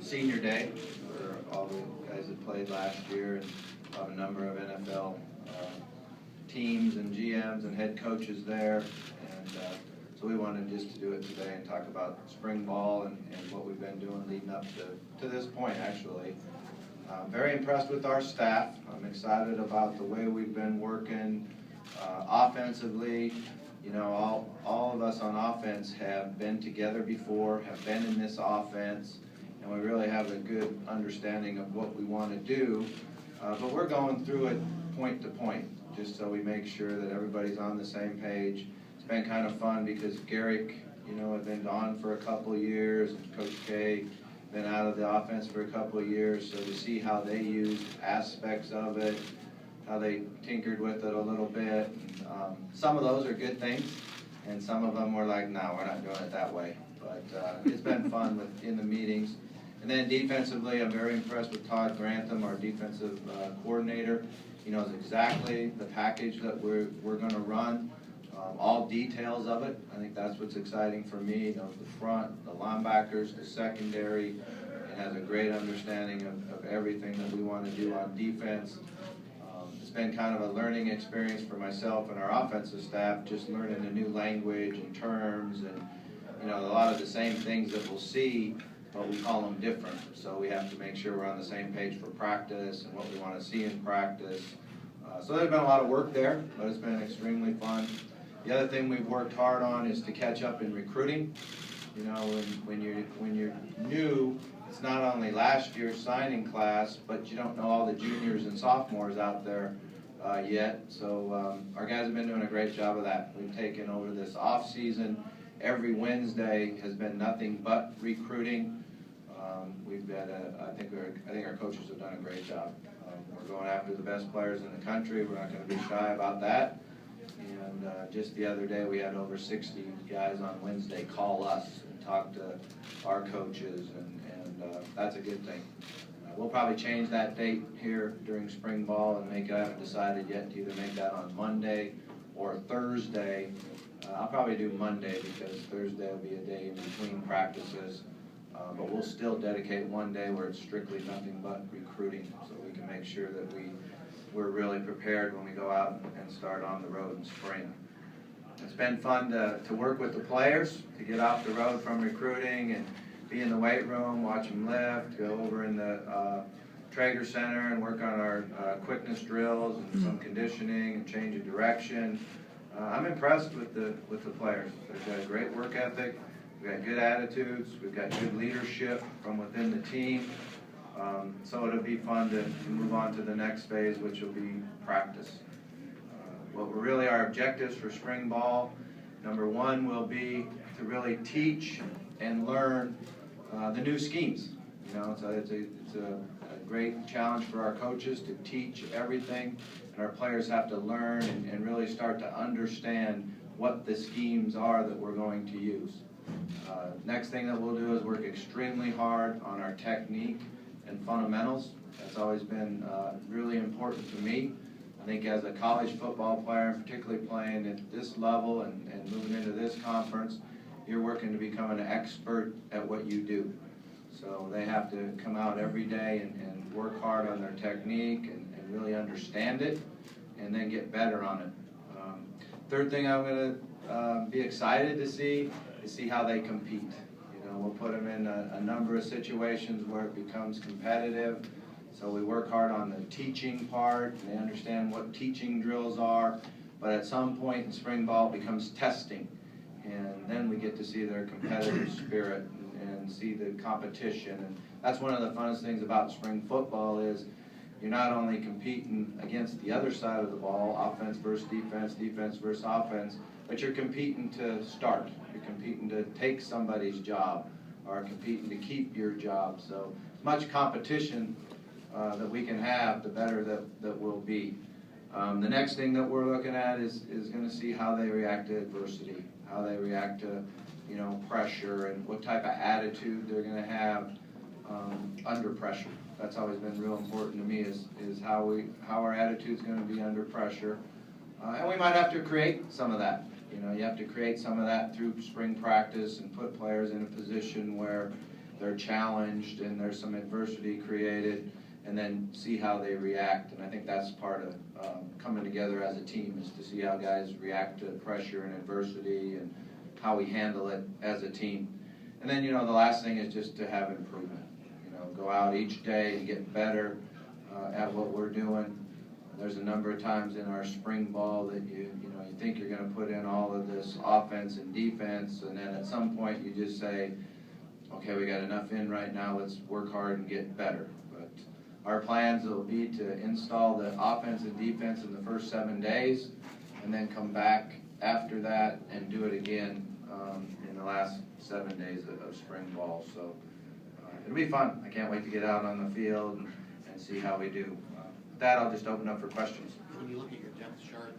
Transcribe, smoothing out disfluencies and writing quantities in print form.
senior day for all the guys that played last year, and have a number of NFL teams and GMs and head coaches there. And so we wanted just to do it today and talk about spring ball and what we've been doing leading up to this point, actually. I'm very impressed with our staff. I'm excited about the way we've been working offensively. You know, all of us on offense have been together before, have been in this offense, and we really have a good understanding of what we want to do. But we're going through it point to point, just so we make sure that everybody's on the same page. It's been kind of fun because Garrick, you know, had been gone for a couple of years, and Coach K been out of the offense for a couple of years, so to see how they used aspects of it, how they tinkered with it a little bit. And, some of those are good things, and some of them were like, no, we're not doing it that way. But it's been fun in the meetings. And then defensively, I'm very impressed with Todd Grantham, our defensive coordinator. He knows exactly the package that we're going to run, all details of it. I think that's what's exciting for me. He knows the front, the linebackers, the secondary, and has a great understanding of everything that we want to do on defense. It's been kind of a learning experience for myself and our offensive staff, just learning a new language and terms, and you know, a lot of the same things that we'll see, but we call them different. So we have to make sure we're on the same page for practice and what we want to see in practice. So there's been a lot of work there, but it's been extremely fun. The other thing we've worked hard on is to catch up in recruiting. You know, when you're new, it's not only last year's signing class, but you don't know all the juniors and sophomores out there yet. So our guys have been doing a great job of that. We've taken over this off season. Every Wednesday has been nothing but recruiting. We've got I think our coaches have done a great job. We're going after the best players in the country. We're not going to be shy about that. And just the other day, we had over 60 guys on Wednesday call us and talk to our coaches, and that's a good thing. We'll probably change that date here during spring ball and I haven't decided yet to either make that on Monday or Thursday. I'll probably do Monday because Thursday will be a day in between practices. But we'll still dedicate one day where it's strictly nothing but recruiting, so we can make sure that we're really prepared when we go out and start on the road in spring. It's been fun to work with the players, to get off the road from recruiting and be in the weight room, watch them lift, go over in the Traeger Center and work on our quickness drills and some conditioning and change of direction. I'm impressed with the players. They've got a great work ethic. We've got good attitudes. We've got good leadership from within the team. So it'll be fun to move on to the next phase, which will be practice. What were really our objectives for spring ball, number one will be to really teach and learn the new schemes. You know, so it's a great challenge for our coaches to teach everything, and our players have to learn and really start to understand what the schemes are that we're going to use. Next thing that we'll do is work extremely hard on our technique and fundamentals. That's always been really important to me. I think as a college football player, particularly playing at this level and moving into this conference, you're working to become an expert at what you do. So they have to come out every day and work hard on their technique and really understand it and then get better on it. Third thing I'm going to be excited to see is how they compete. You know, we'll put them in a number of situations where it becomes competitive. So we work hard on the teaching part, and they understand what teaching drills are. But at some point in spring ball, it becomes testing. And then we get to see their competitive spirit and see the competition. And that's one of the funnest things about spring football is you're not only competing against the other side of the ball, offense versus defense, defense versus offense, but you're competing to start. You're competing to take somebody's job or competing to keep your job. So as much competition that we can have, the better that we'll be. The next thing that we're looking at is going to see how they react to adversity, how they react to, you know, pressure, and what type of attitude they're going to have under pressure. That's always been real important to me is how our attitude's going to be under pressure. And we might have to create some of that. You know, you have to create some of that through spring practice and put players in a position where they're challenged and there's some adversity created, and then see how they react. And I think that's part of coming together as a team, is to see how guys react to pressure and adversity and how we handle it as a team. And then, the last thing is just to have improvement. Go out each day and get better at what we're doing. There's a number of times in our spring ball that you think you're going to put in all of this offense and defense, and then at some point you just say, okay, we got enough in right now, let's work hard and get better. But our plans will be to install the offense and defense in the first 7 days, and then come back after that and do it again in the last 7 days of spring ball. So it'll be fun. I can't wait to get out on the field and see how we do. With that, I'll just open up for questions. When you look at your depth chart,